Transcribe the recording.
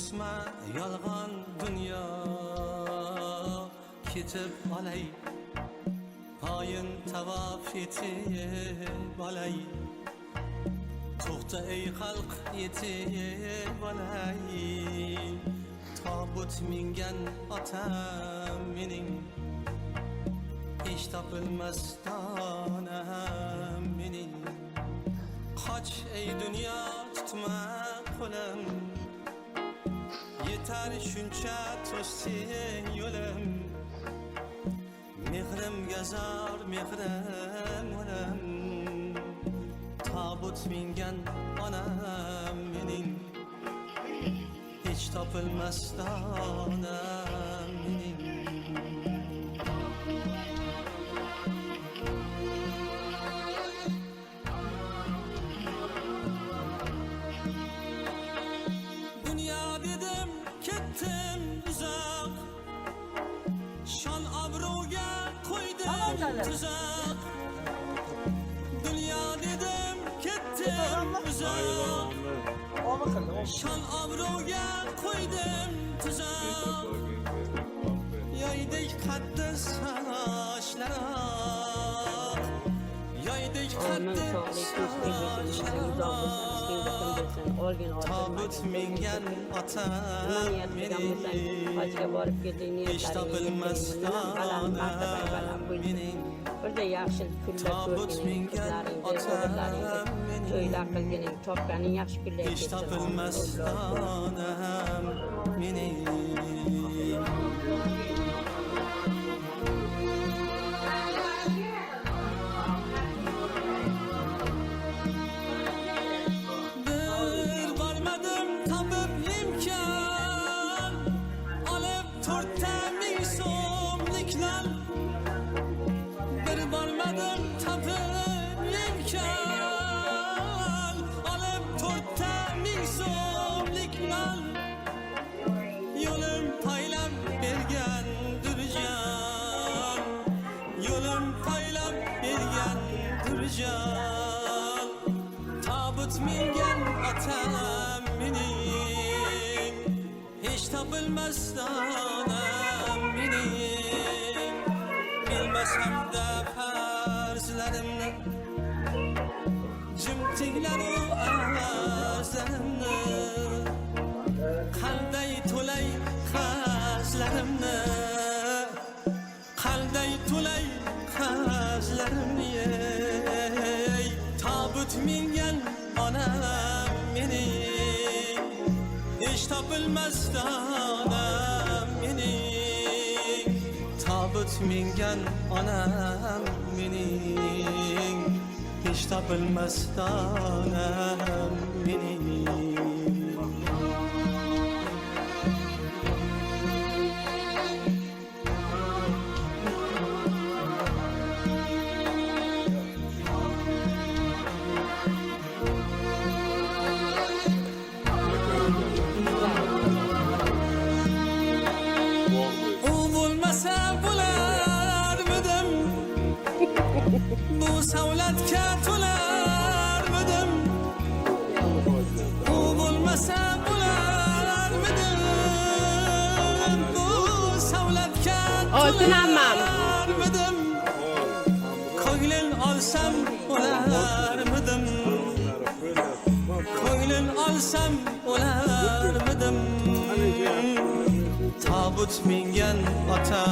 o'sma yolg'on dunyo ketib olay poyin tavof etib olay to'xta ey xalq yetib olay tobut mingan otam mening hech topilmas donam mening qoch ey dunyo tutma qo'lim yetar shuncha to'sing yo'lim mehrimga zor mehrim o'lim tobut mingan onam mening hech topilmas donam mening dünya dedim kettim uzak şan obro'ga qo'ydim tuzak dünya dedim kettim uzak şan obro'ga qo'ydim tuzak yoydek qaddi sochlarim yoydek qaddi sochlarim tobut mingan otam mening hech topilmas donam mening Burada yaxshi kunlar tobut mingan otam mening to'ylar qilganing topganing yaxshi kunlar hech topilmas donam mening tobut mingan otam mening hech topilmas donam mening bilmasamda farzlarimni jim tinglaru arzlarimni qanday to'lay qarzlarimni qanday to'lay qarzlarimni tobut mingan onam mening hech topilmas donam mening tobut mingan onam mening hech topilmas donam mening bu savlatga to'larmidim u bo'lmasa bo'larmidim bu savlatga to'larmidim ko'nglim olsam bo'larmidim ko'nglim olsam bo'larmidim tobut mingan ota